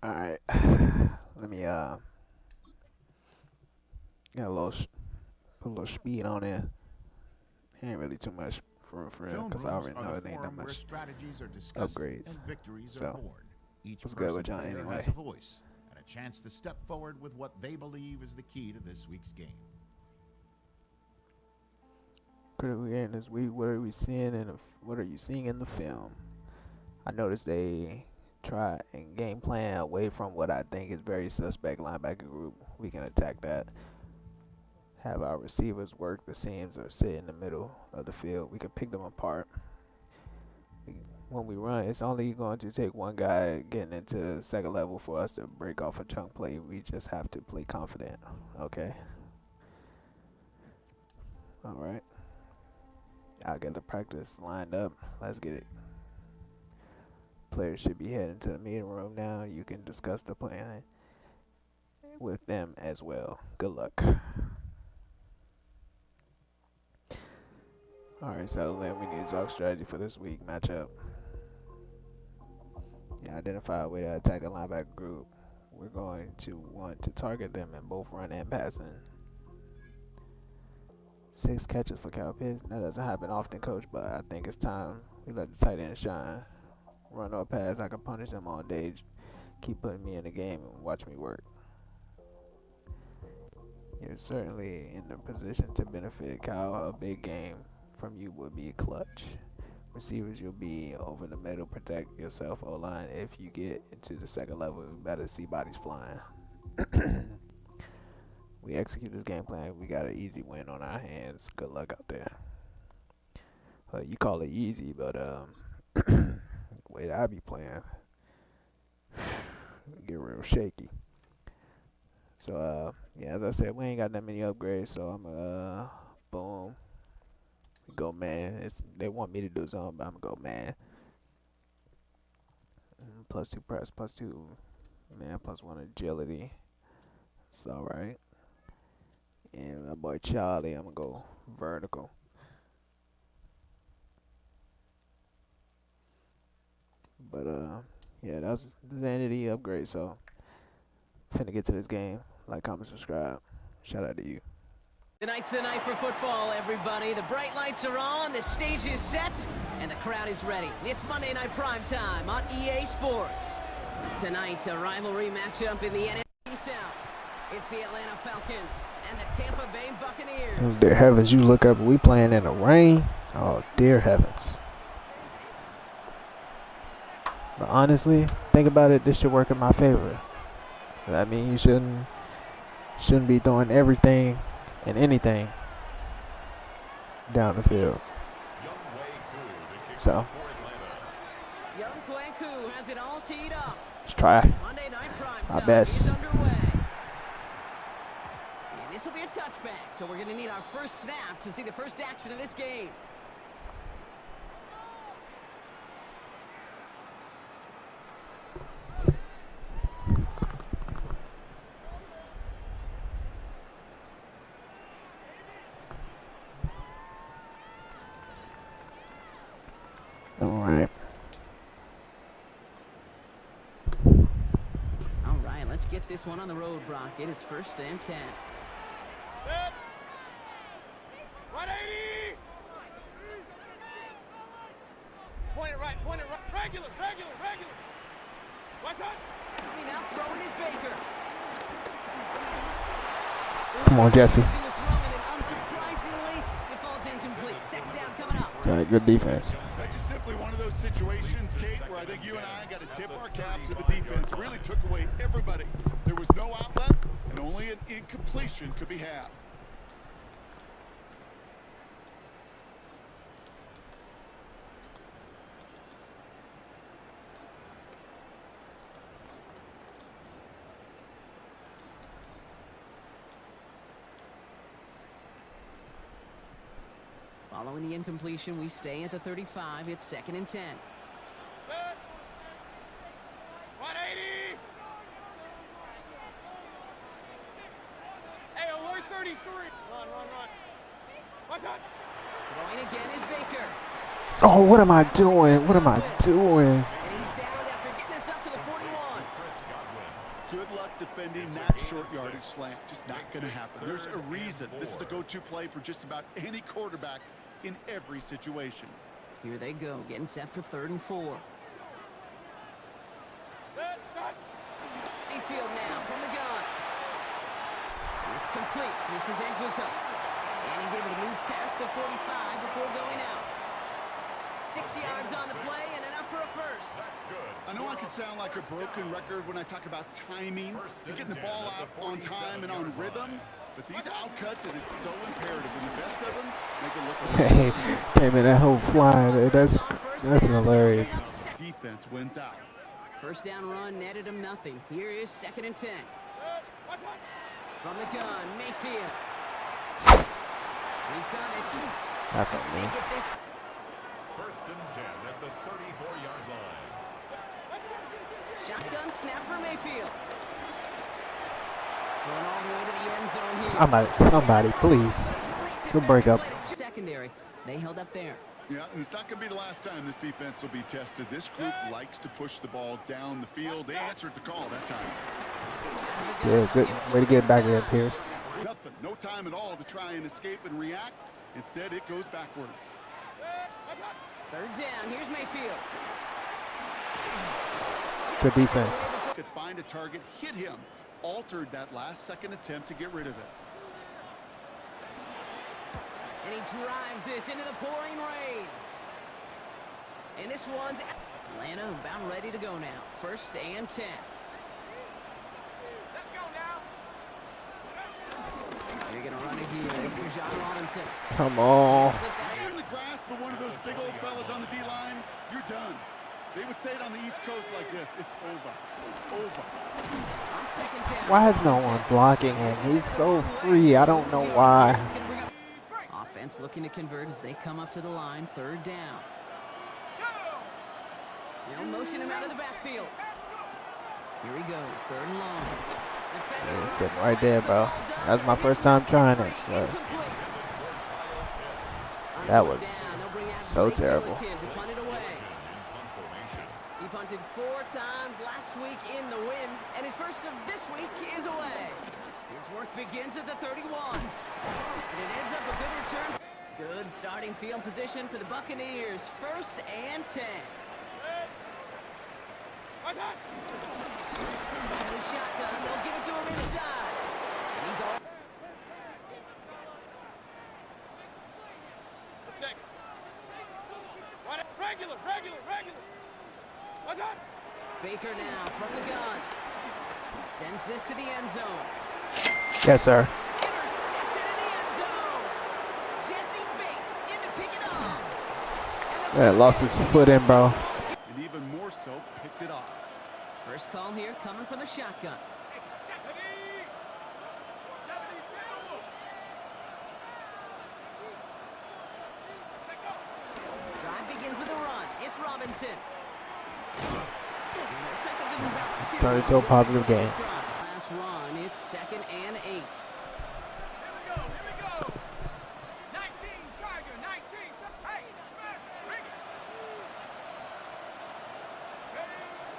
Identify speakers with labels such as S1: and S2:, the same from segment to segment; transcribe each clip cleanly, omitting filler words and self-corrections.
S1: All right. Let me get a little put a little speed on it. Ain't really too much for real, because I already know it ain't that much upgrades. So what's good with y'all anyway?
S2: Has a voice and a chance to step forward with what they believe is the key to this week's game.
S1: Critical game this week. What are we seeing in what are you seeing in the film? I noticed they try and game plan away from what I think is very suspect linebacker group. We can attack that. Have our receivers work the seams or sit in the middle of the field. We can pick them apart. When we run, it's only going to take one guy getting into the second level for us to break off a chunk play. We just have to play confident. Okay. All right. I'll get the practice lined up. Let's get it. Players should be heading to the meeting room now. You can discuss the plan with them as well. Good luck. Alright, so then we need to talk strategy for this week matchup. Yeah, identify a way to attack the linebacker group. We're going to want to target them in both run and passing. 6 catches for Kyle Pitts. That doesn't happen often, coach, but I think it's time we let the tight end shine. Run or pass, I can punish them all day. Keep putting me in the game and watch me work. You're certainly in the position to benefit, Kyle. A big game from you would be clutch. Receivers, you'll be over the middle. Protect yourself, O-line. If you get into the second level, you better see bodies flying. We execute this game plan. We got an easy win on our hands. Good luck out there. You call it easy, but the way that I be playing, get real shaky. So yeah, as I said, we ain't got that many upgrades, so I'm boom. Go man. They want me to do something, but I'm gonna go man. +2 press, +2 man, +1 agility. It's alright. And my boy Charlie, I'm gonna go vertical. But yeah, that's the end of the upgrade. So finna get to this game. Like, comment, subscribe. Shout out to you.
S3: Tonight's the night for football, everybody. The bright lights are on, the stage is set, and the crowd is ready. It's Monday Night Primetime on EA Sports. Tonight's a rivalry matchup in the NFC South. It's the Atlanta Falcons and the Tampa Bay Buccaneers.
S1: Oh, dear heavens, you look up, we playing in the rain? Oh, dear heavens. But honestly, think about it, this should work in my favor. I mean, you shouldn't be throwing everything and anything down the field. So
S3: Young Kwanku has it all teed up.
S1: let's try
S3: Monday Night Primetime
S1: our best.
S3: is underway. And this will be a touchback, so we're going to need our first snap to see the first action of this game. Let's get this one on the road, Brock. It is 1st and 10.
S4: 180! Point it right, regular. What's up?
S3: Coming out, throwing is Baker.
S1: Come on, Jesse.
S3: Unsurprisingly, it falls incomplete. 2nd down coming up.
S1: Sorry, good defense.
S2: That's just simply one of those situations, Kate, where I think you and I got to tip our cap to the defense. Really took away everybody. There was no outlet, and only an incompletion could be had.
S3: Following the incompletion, we stay at the 35. It's 2nd and 10.
S4: 180! Hey, alert 33! Run. What's up?
S3: Throwing again is Baker.
S1: Oh, what am I doing? What am I doing?
S3: And he's down after getting this up to the 41.
S2: Good luck defending that short yardage slant. Just not going to happen. There's a reason. This is a go-to play for just about any quarterback in every situation.
S3: Here they go, getting set for 3rd and 4. Mayfield now from the gun. It's complete. This is Nguka. And he's able to move past the 45 before going out. 6 yards on the play and enough for a first.
S2: I know I can sound like a broken record when I talk about timing and getting the ball out on time and on rhythm, but these outcuts, it is so imperative. And the best of them make it look like
S1: Hey, damn it, that whole fly, that's hilarious.
S2: defense wins out.
S3: First down run netted him nothing. Here is 2nd and 10. From the gun, Mayfield. He's got it.
S1: That's on me.
S3: They get this.
S5: 1st and 10 at the 34-yard line.
S3: Shotgun snap for Mayfield. Going all the way to the end zone here.
S1: I'm at somebody, please. Good break up.
S3: Secondary. They held up there.
S2: Yeah, and it's not going to be the last time this defense will be tested. This group likes to push the ball down the field. They answered the call that time.
S1: Yeah, good way to get back there, Pierce.
S2: Nothing, no time at all to try and escape and react. Instead, it goes backwards.
S3: 3rd down. Here's Mayfield.
S1: Good defense.
S2: Could find a target, hit him, altered that last-second attempt to get rid of it.
S3: And he drives this into the pouring rain. And this one's Atlanta about ready to go now. 1st and 10.
S4: Let's go now.
S3: They're going to run it here. It's John Robinson.
S1: Come on.
S2: You're in the grasp of one of those big old fellas on the D-line, you're done. They would say it on the East Coast like this: it's over. Over.
S3: On 2nd down.
S1: Why is no one blocking him? He's so free. I don't know why.
S3: Offense looking to convert as they come up to the line. 3rd down. They'll motion him out of the backfield. Here he goes. 3rd and long.
S1: He's sitting right there, bro. That's my first time trying it. But that was so terrible.
S3: He punted 4 times last week in the win, and his first of this week is away. His work begins at the 31, and it ends up a good return. Good starting field position for the Buccaneers. 1st and 10. The shotgun, they'll give it to him inside. And he's all.
S4: Regular.
S3: Baker now from the gun. Sends this to the end zone.
S1: Yes, sir.
S3: Intercepted in the end zone. Jesse Bates in to pick it up.
S1: Yeah, lost his foot in, bro.
S2: And even more so, picked it off.
S3: First call here coming from the shotgun. Drive begins with a run. It's Robinson. Looks like a good bounce.
S1: Turned into a positive game.
S3: Last run. It's 2nd and 8.
S4: Here we go. 19, Tiger, 19. Hey, bring it.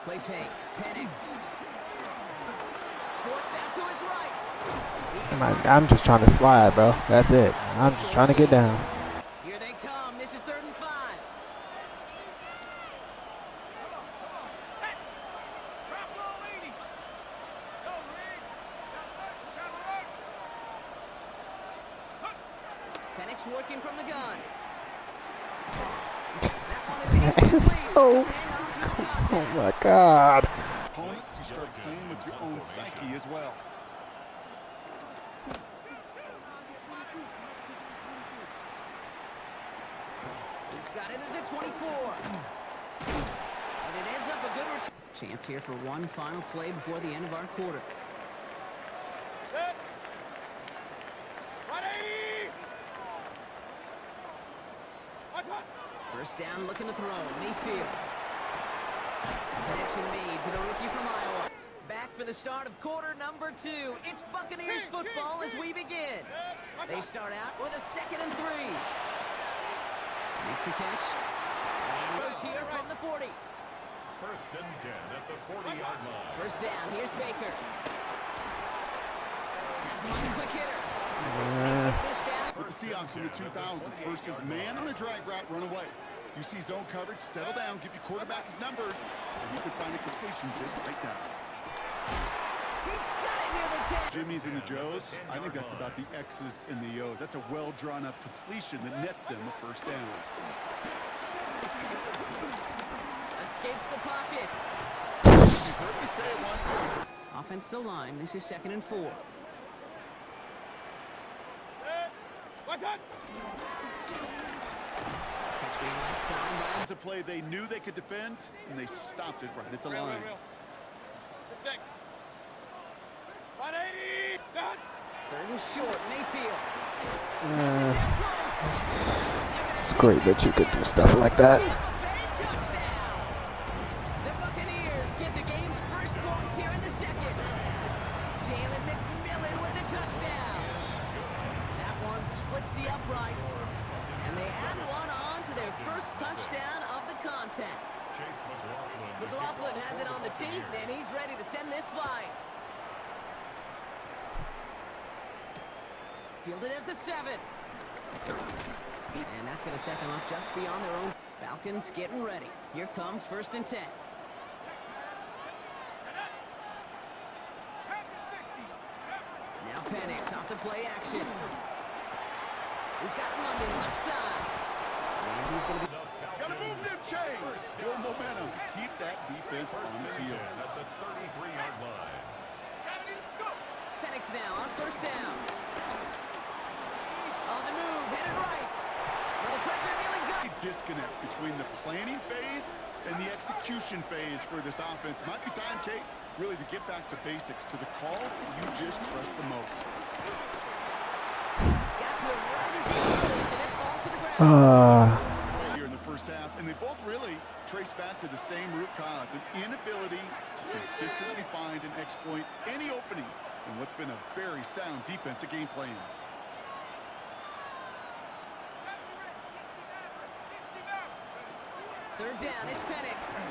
S3: Play fake. Penix. Forced out to his right.
S1: I'm just trying to slide, bro. That's it. I'm just trying to get down.
S3: Here they come. This is 3rd and 5.
S4: Set. Drop low, 80. Go, Reed.
S3: Penix working from the gun. That one is
S1: It's so. Oh my God.
S2: Opponents, you start playing with your own psyche as well.
S3: He's got it at the 24. And it ends up a good return. Chance here for one final play before the end of our quarter.
S4: Set. 180.
S3: First down, looking to throw. Mayfield. Connection made to the rookie from Iowa. Back for the start of quarter number 2. It's Buccaneers football as we begin. They start out with a 2nd and 3. Makes the catch. And goes here from the 40.
S5: First and 10 at the 40-yard line.
S3: First down, here's Baker. That's one quick hitter.
S2: With the Seahawks in the 2000s versus man on a drag route run away. You see zone coverage, settle down, give your quarterback his numbers, and you can find a completion just like that.
S3: He's got it near the 10.
S2: Jimmy's and the Joes, I think that's about the X's and the O's. That's a well-drawn-up completion that nets them a first down.
S3: Escapes the pocket.
S2: You've heard me say it once.
S3: Offense to line. This is 2nd and 4. Catch being left side.
S2: It's a play they knew they could defend, and they stopped it right at the line.
S4: 180. Done.
S3: 3rd and short. Mayfield.
S1: It's great that you could do stuff like that.
S3: The Buccaneers get the game's first points here in the 2nd. Jalen McMillan with the touchdown. That one splits the uprights. And they add one on to their first touchdown of the contest. McLaughlin has it on the team, and he's ready to send this flight. Fielded at the 7. And that's going to set them up just beyond their own. Falcons getting ready. Here comes 1st and 10. Now Penix off the play action. He's got London left side. And he's going to be...
S2: Gotta move them chains. Build momentum. Keep that defense on its heels.
S5: At the 33-yard line.
S3: Penix now on 1st down. On the move, headed right. For the pressure, nearly got.
S2: Disconnect between the planning phase and the execution phase for this offense. Might be time, Kate, really to get back to basics, to the calls you just trust the most.
S3: Got to it right as he goes, and it falls to the ground.
S2: Here in the first half, and they both really trace back to the same root cause, an inability to consistently find and exploit any opening in what's been a very sound defensive game plan.
S3: Third down, it's Penix.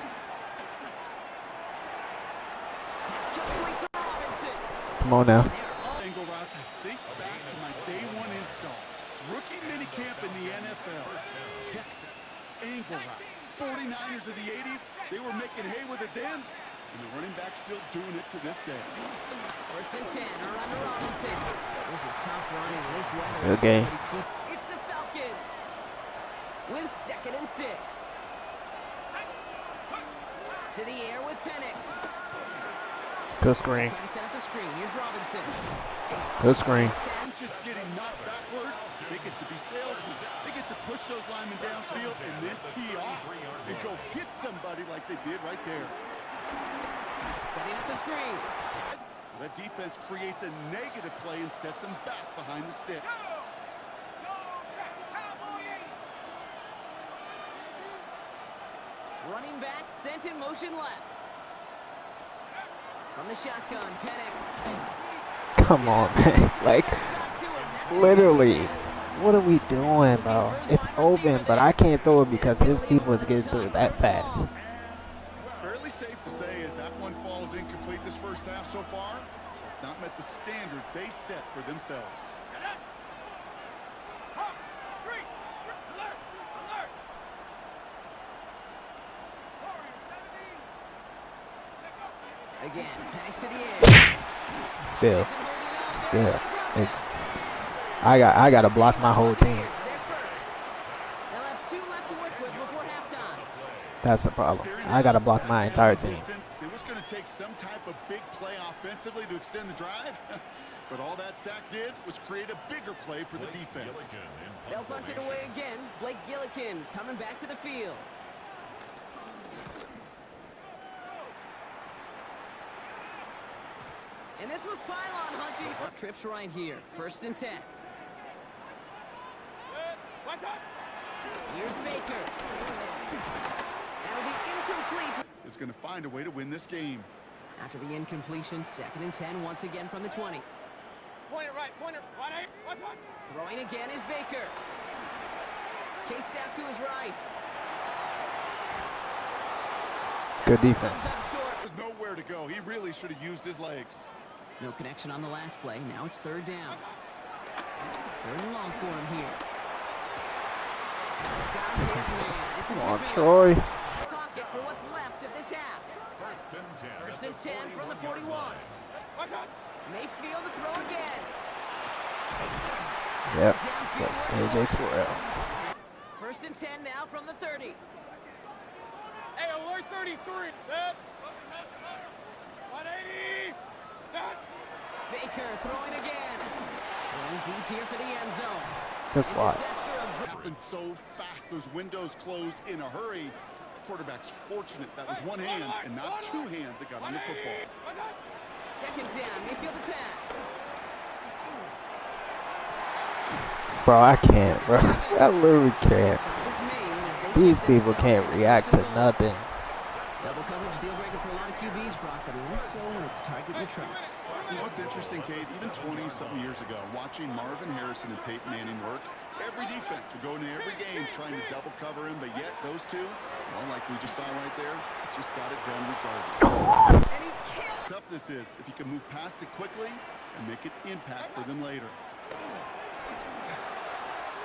S3: Pass complete to Robinson.
S1: Come on now.
S2: Angle routes, I think back to my day one install. Rookie minicamp in the NFL. Texas, angle route. 49ers of the 80s, they were making hay with it then, and the running back still doing it to this day.
S3: 1st and 10, around to Robinson. This is tough running in this weather.
S1: Good game.
S3: It's the Falcons with 2nd and 6. To the air with Penix.
S1: Good screen.
S3: Trying to set up the screen. Here's Robinson.
S1: Good screen.
S2: Just getting knocked backwards, they get to be salesmen. They get to push those linemen downfield and then tee off and go hit somebody like they did right there.
S3: Setting up the screen.
S2: That defense creates a negative play and sets them back behind the sticks.
S3: Running back sent in motion left. From the shotgun, Penix.
S1: Come on, man. Like, literally, what are we doing, bro? It's open, but I can't throw it because his people is getting through it that fast.
S2: Fairly safe to say as that one falls incomplete this first half so far, it's not met the standard they set for themselves.
S3: Again, Penix to the air.
S1: Still, it's. I gotta block my whole team.
S3: They're first. They'll have 2 left to work with before halftime.
S1: That's the problem. I gotta block my entire team.
S2: It was going to take some type of big play offensively to extend the drive, but all that sack did was create a bigger play for the defense.
S3: They'll punch it away again. Blake Gillikin coming back to the field. And this was pylon hunting. Trips right here. 1st and 10. Here's Baker. That'll be incomplete.
S2: Is going to find a way to win this game.
S3: After the incompletion, 2nd and 10 once again from the 20.
S4: Pointer right, pointer.
S3: Throwing again is Baker. Chased out to his right.
S1: Good defense.
S2: There's nowhere to go. He really should have used his legs.
S3: No connection on the last play. Now it's third down. Third and long for him here. Got his man. This is
S1: Come on,
S3: McMillan.
S1: Troy.
S3: Pocket for what's left of this half. First and 10 from the 41. Mayfield to throw again.
S1: Yep, that's AJ Terrell.
S3: First and 10 now from the 30.
S4: Hey, alert 33. Step. 180. Step.
S3: Baker throwing again. Going deep here for the end zone.
S1: Good slot.
S2: Happened so fast. Those windows close in a hurry. Quarterback's fortunate that was one hand and not two hands that got on the football.
S3: Second down, Mayfield to pass.
S1: Bro, I can't, bro. I literally can't.
S3: Stop was made as they
S1: These
S3: get
S1: people
S3: themselves
S1: can't
S3: into
S1: react to
S3: position.
S1: nothing.
S3: Double coverage deal breaker for a lot of QBs, Brock, but less so when it's a target you trust.
S2: You know what's interesting, Kate? Even 20-something years ago, watching Marvin Harrison and Peyton Manning work, every defense would go into every game trying to double cover him, but yet those two, well, like we just saw right there, just got it done regardless.
S3: And he killed.
S2: Toughness is if you can move past it quickly and make an impact for them later.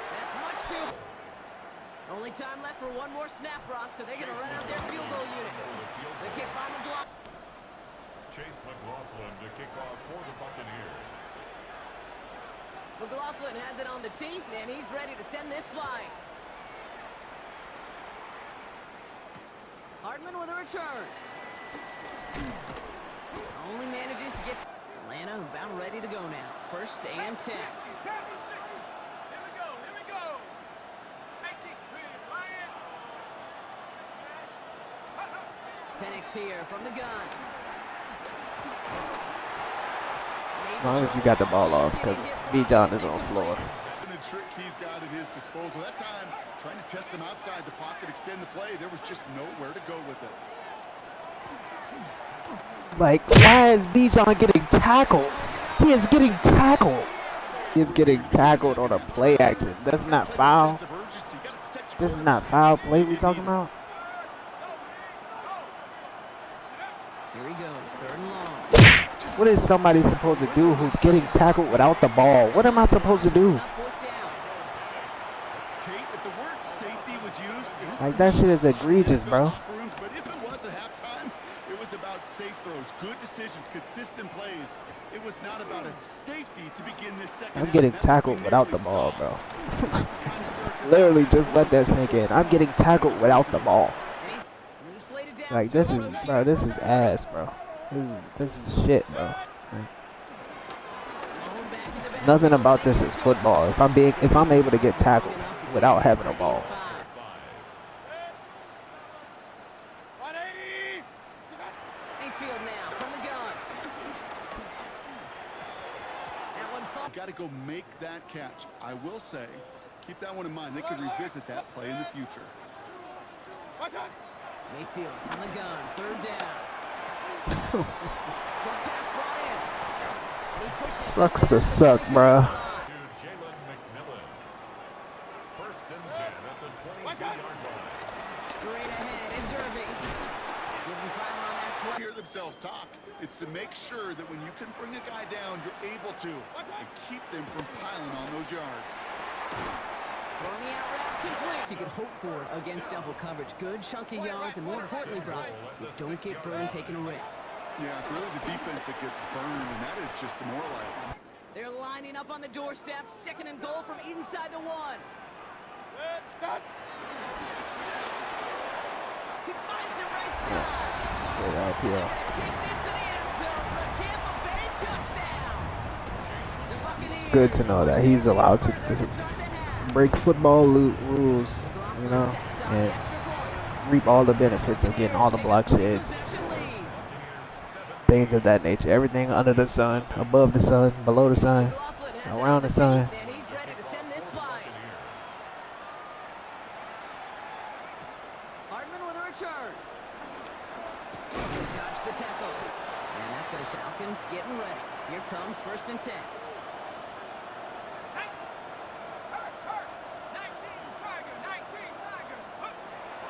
S3: That's much too. Only time left for one more snap, Brock, so they're going to run out their field goal unit. The kick by McLaughlin.
S5: Chase McLaughlin to kick off for the Buccaneers.
S3: McLaughlin has it on the tee, and he's ready to send this flying. Hardman with a return. Only manages to get Atlanta about ready to go now. First and 10.
S4: Here we go. Here we go. 19. Ryan.
S3: Penix here from the gun.
S1: As long as you got the ball off, because B. John is on the floor.
S2: And the trick he's got at his disposal. That time, trying to test him outside the pocket, extend the play, there was just nowhere to go with it.
S1: Like, why is B. John getting tackled? He is getting tackled. He is getting tackled on a play action. That's not foul.
S2: Sense of urgency. Gotta protect your
S1: This is not foul play we talking about.
S3: Here he goes, third and long.
S1: What is somebody supposed to do who's getting tackled without the ball? What am I supposed to do?
S3: Now fourth down.
S2: Kate, if the word safety was used, it was
S1: Like, that shit is egregious, bro.
S2: rooms, but if it was at halftime, it was about safe throws, good decisions, consistent plays. It was not about a safety to begin this second.
S1: I'm
S2: half.
S1: getting
S2: That's what we
S1: tackled without the
S2: mainly
S1: ball,
S2: saw.
S1: bro.
S2: Kind of start-
S1: Literally, just let that sink in. I'm getting tackled without the ball.
S3: And he's slated down.
S1: Like, this is, bro, this is ass, bro. This is shit, bro. Like, nothing about this is football. If I'm able to get tackled without having a ball.
S4: 180.
S3: Mayfield now from the gun. That one falls.
S2: Got to go make that catch. I will say, keep that one in mind. They could revisit that play in the future.
S3: Mayfield from the gun, third down. Short pass brought in. And he pushes
S1: Sucks
S3: this
S1: to
S3: down
S1: suck,
S3: the 22
S1: bruh.
S3: line.
S5: To Jalen McMillan. First and 10 at the 22-yard line.
S3: Straight ahead, it's Irving. Giving fire on that play.
S2: Hear themselves talk. It's to make sure that when you can bring a guy down, you're able to and keep them from piling on those yards.
S3: Throwing the out route complete. You could hope for against double coverage. Good chunky yards, and more importantly, Brock, you don't get burned taking a risk.
S2: Yeah, it's really the defense that gets burned, and that is just demoralizing.
S3: They're lining up on the doorstep. Second and goal from inside the one. He finds it right side.
S1: Straight up here.
S3: Gonna take this to the end zone for a Tampa Bay touchdown.
S1: It's good to know that he's allowed to break football rules, you know, and reap all the benefits of getting all the block sheds, things of that nature. Everything under the sun, above the sun, below the sun, around the sun.
S3: And he's ready to send this flying. Hardman with a return. Dodge the tackle. And that's going to Falcons getting ready. Here comes first and 10.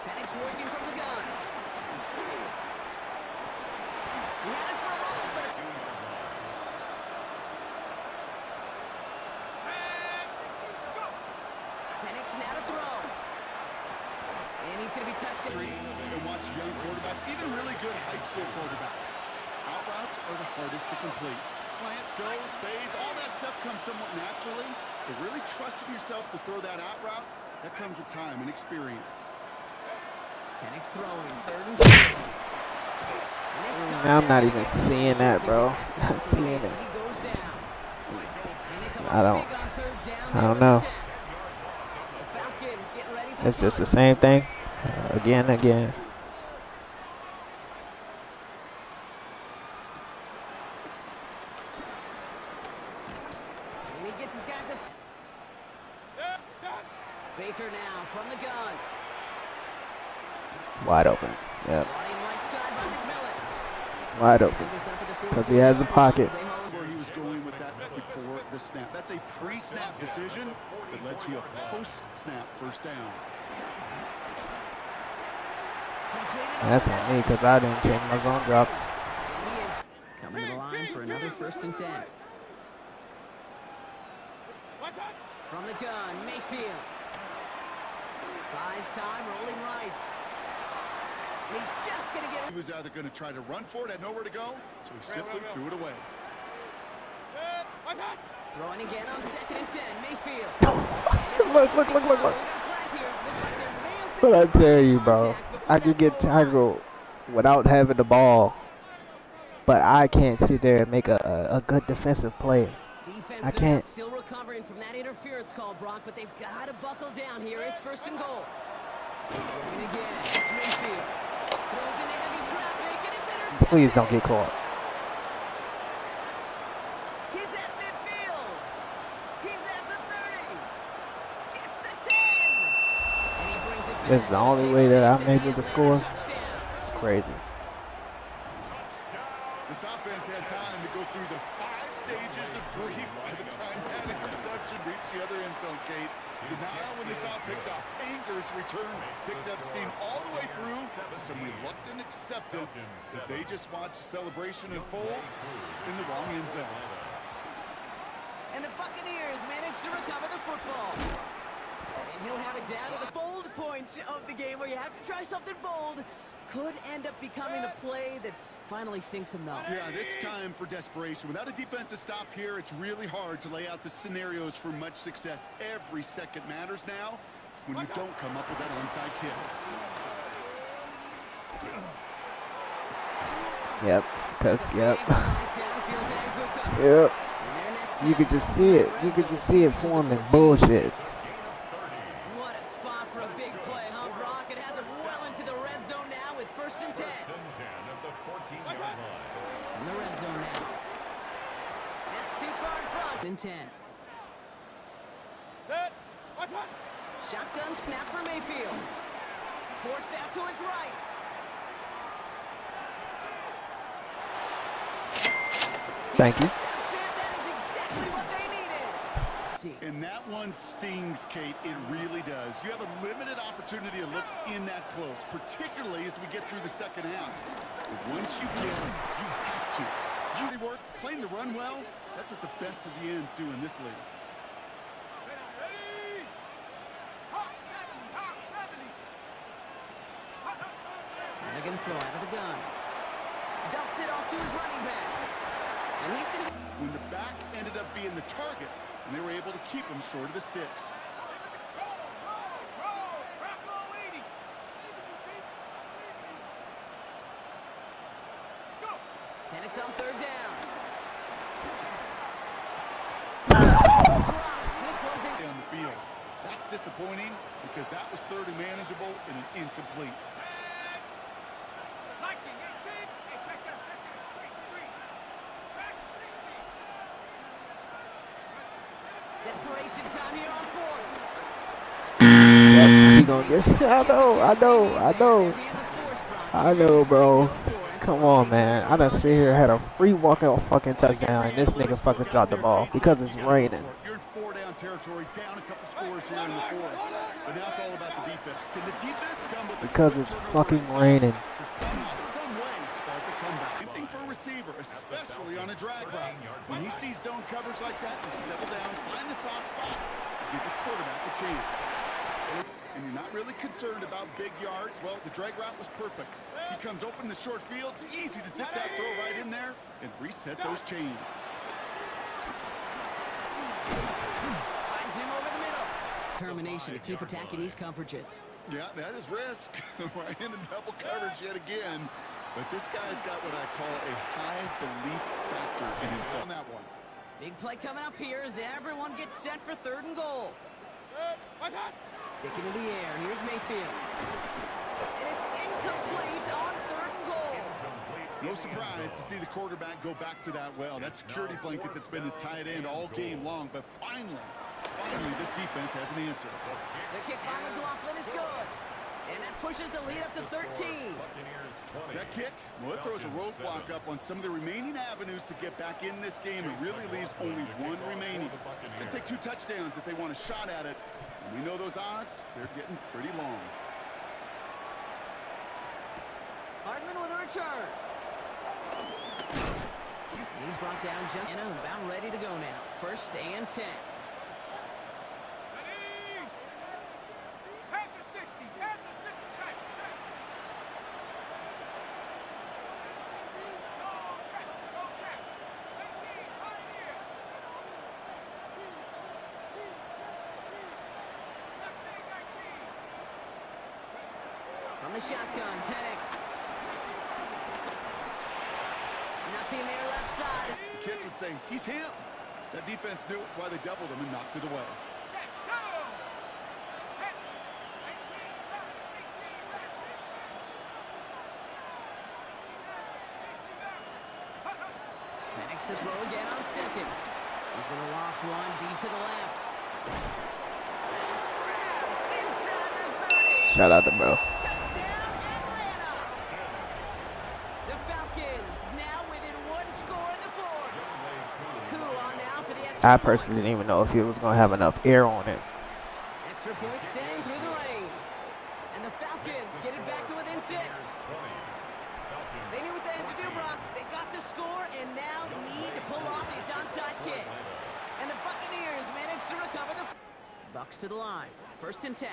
S3: Penix working from the gun. fakes, now to throw. And he's going to be touched.
S2: And watch young quarterbacks, even really good high school quarterbacks. Out routes are the hardest to complete. Slants, goes, fades, all that stuff comes somewhat naturally. But really trusting yourself to throw that out route, that comes with time and experience.
S3: Penix throwing, 3rd and 2.
S1: I'm not even seeing that, bro. Not seeing it. I don't know. It's just the same thing. Again.
S3: And he gets his guys a... Baker now from the gun.
S1: Wide open. Yep. Wide open. Because he has a pocket.
S2: Where he was going with that before the snap. That's a pre-snap decision that led to a post-snap first down.
S1: That's on me because I didn't change my zone drops.
S3: Coming to the line for another 1st and 10. From the gun, Mayfield. Buys time, rolling right. He's just going to get...
S2: He was either going to try to run for it, had nowhere to go, so he simply threw it away.
S3: Throwing again on 2nd and 10, Mayfield.
S1: Look. What I tell you, bro. I could get tackled without having the ball, but I can't sit there and make a good defensive play. I can't.
S3: Still recovering from that interference call, Brock, but they've got to buckle down here. It's 1st and goal. And again, it's Mayfield. Throws into heavy traffic, and it's intercepted.
S1: Please don't get caught.
S3: He's at midfield. He's at the 30. Gets the 10. And he brings it back.
S1: This is the only way that I'm able to score. It's crazy.
S2: This offense had time to go through the 5 stages of grief by the time that interception reached the other end zone, Kate. Denial when they saw it picked off. Anger's return picked up steam all the way through to some reluctant acceptance that they just watched the celebration unfold in the wrong end zone.
S3: And the Buccaneers managed to recover the football. And he'll have it down to the bold point of the game where you have to try something bold. Could end up becoming a play that finally sinks him, though.
S2: Yeah, it's time for desperation. Without a defensive stop here, it's really hard to lay out the scenarios for much success. Every second matters now when you don't come up with that onside kick.
S1: Yep. Yep. You could just see it. You could just see it forming bullshit.
S3: What a spot for a big play, huh, Brock? It has it well into the red zone now with 1st and 10.
S5: At the 14-yard line.
S3: In the red zone now. That's too far in front. In 10. Shotgun snap for Mayfield. Forced out to his right.
S1: Thank you.
S3: That is exactly what they needed.
S2: And that one stings, Kate. It really does. You have a limited opportunity that looks in that close, particularly as we get through the second half. But once you get it, you have to. Duty work, playing to run well, that's what the best of the ends do in this league.
S3: And they're going to throw out of the gun. Dumps it off to his running back. And he's going to...
S2: When the back ended up being the target, and they were able to keep him short of the sticks.
S3: Penix on 3rd down. This one's in.
S2: On the field. That's disappointing because that was 3rd and manageable and an incomplete.
S3: Desperation time here on 4th.
S1: Yep, he gonna get. I know, bro. Come on, man. I done sit here had a free walkout fucking touchdown, and this nigga fucking dropped the ball because it's raining.
S2: You're in 4-down territory, down a couple scores here in the 4th. But now it's all about the defense. Can the defense come with the
S1: Because it's fucking raining.
S2: to somehow, some way spark a comeback? Same thing for a receiver, especially on a drag route. When he sees zone coverage like that, just settle down, find the soft spot, give the quarterback a chance. and you're not really concerned about big yards, well, the drag route was perfect. He comes open in the short field. It's easy to zip that throw right in there and reset those chains.
S3: Finds him over the middle. Determination to keep attacking these coverages.
S2: Yeah, that is risk. Right into double coverage yet again. But this guy's got what I call a high belief factor in himself on that one.
S3: Big play coming up here as everyone gets set for 3rd and goal. Sticking in the air. Here's Mayfield. And it's incomplete on 3rd and goal.
S2: No surprise to see the quarterback go back to that well. That security blanket that's been his tight end all game long. But finally, this defense has an answer.
S3: The kick by McLaughlin is good. And that pushes the lead up to 13.
S2: That kick, well, it throws a roadblock up on some of the remaining avenues to get back in this game. It really leaves only one remaining. It's going to take 2 touchdowns if they want a shot at it. And we know those odds, they're getting pretty long.
S3: Hardman with a return. And he's brought down just about ready to go now. 1st and 10. From the shotgun, Penix. Nothing there left side.
S2: The kids would say, he's him. That defense knew it's why they doubled him and knocked it away.
S3: Penix to throw again on 2nd. He's going to loft one deep to the left. That's grabbed inside the 30.
S1: Shout out to bro.
S3: Touchdown, Atlanta! The Falcons now within 1 score in the 4th. Cool on now for the extra
S1: I personally didn't even know if it was gonna have enough air on it.
S3: Extra point sent in through the rain. And the Falcons get it back to within 6. They knew what they had to do, Brock. They got the score and now need to pull off this onside kick. And the Buccaneers managed to recover the... Bucks to the line. 1st and 10.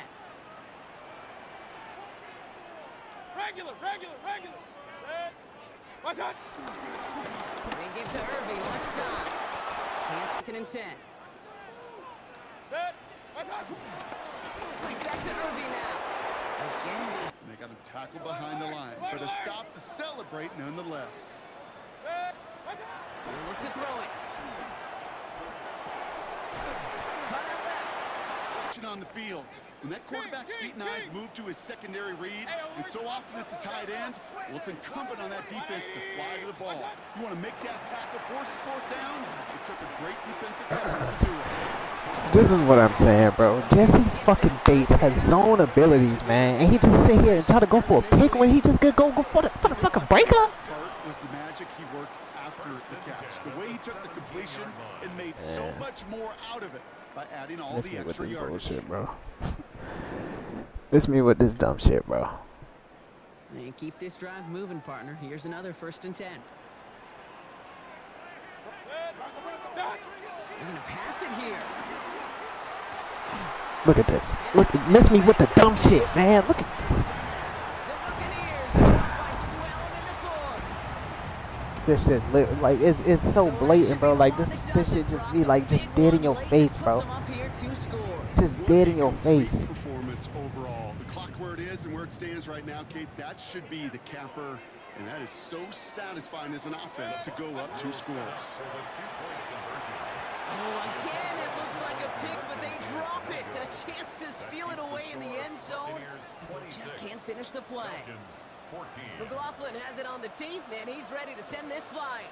S4: Regular. What's that?
S3: They give to Irving, left side. Can't 2nd and 10. Right back to Irving now. Again.
S2: They got him tackled behind the line, but a stop to celebrate nonetheless.
S3: They look to throw it. Cut out left.
S2: On the field. When that quarterback's feet and eyes move to his secondary read, and so often it's a tight end, well, it's incumbent on that defense to fly to the ball. You want to make that tackle, force the 4th down? It took a great defensive effort to do it.
S1: This is what I'm saying, bro. Jesse fucking Bates has zone abilities, man, and he just sit here and try to go for a pick when he just could go for the fucking breaker.
S2: Part was the magic he worked after the catch. The way he took the completion and made so much more out of it by adding all the extra yards.
S1: Bullshit, bro. This me with this dumb shit, bro.
S3: And keep this drive moving, partner. Here's another 1st and 10. They're going to pass it here.
S1: Look at this. Look, miss me with the dumb shit, man. Look at this.
S3: The Buccaneers are up by 12 in the 4th.
S1: This shit, like, it's so blatant, bro. Like, this shit just be, like, just dead in your face, bro. It's just dead in your face.
S2: Performance overall. The clock where it is and where it stands right now, Kate, that should be the capper. And that is so satisfying as an offense to go up 2 scores.
S3: Oh, again, it looks like a pick, but they drop it. A chance to steal it away in the end zone. Just can't finish the play. McLaughlin has it on the tee, and he's ready to send this flying.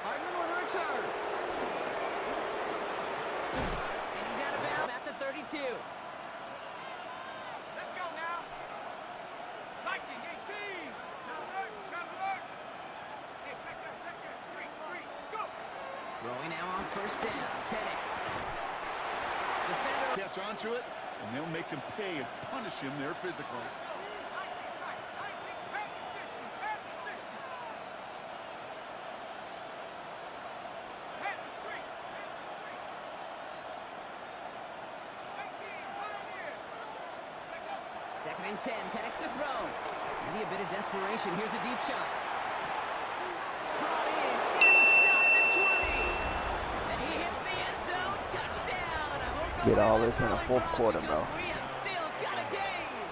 S3: Hardman with a return. And he's out of bounds at the 32.
S4: Let's go now. Lightning 18. Shot alert. Hey, check that. Street, go.
S3: Throwing now on 1st down. Penix. Defender.
S2: Catch onto it, and they'll make him pay and punish him there physically.
S4: 19 tight. 19. Head to 60. Head to street.
S3: Second and 10, Penix to throw. Maybe a bit of desperation. Here's a deep shot. Brought in inside the 20. And he hits the end zone. Touchdown. I hope
S1: Get all this in the fourth quarter, bro.
S3: we have still got a game.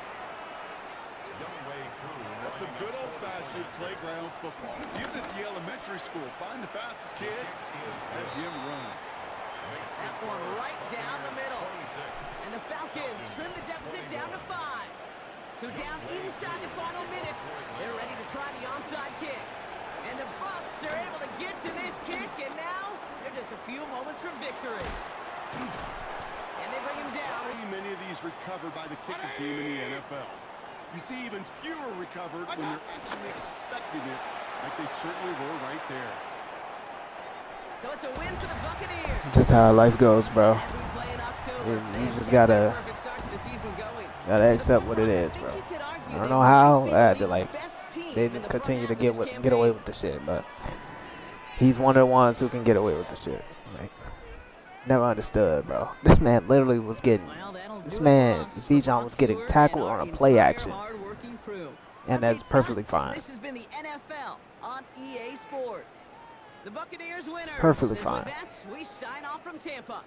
S2: That's some good old-fashioned playground football. Even at the elementary school, find the fastest kid, let him run.
S3: That one right down the middle. And the Falcons trim the deficit down to 5. So down inside the final minutes, they're ready to try the onside kick. And the Bucs are able to get to this kick, and now they're just a few moments from victory. And they bring him down.
S2: Many of these recovered by the kicking team in the NFL. You see even fewer recovered when you're actually expecting it, like they certainly were right there.
S3: So it's a win for the Buccaneers.
S1: This is how life goes, bro.
S3: As we play in October,
S1: You just gotta accept what it is, bro. I don't know how they just continue to get away with the shit, but he's one of the ones who can get away with the shit. Like, never understood, bro. This man literally was getting. This man, Bijan, was getting tackled on a play action, and that's perfectly fine.
S3: This has been the NFL on EA Sports. The Buccaneers winners.
S1: Perfectly fine.
S3: With that, we sign off from Tampa.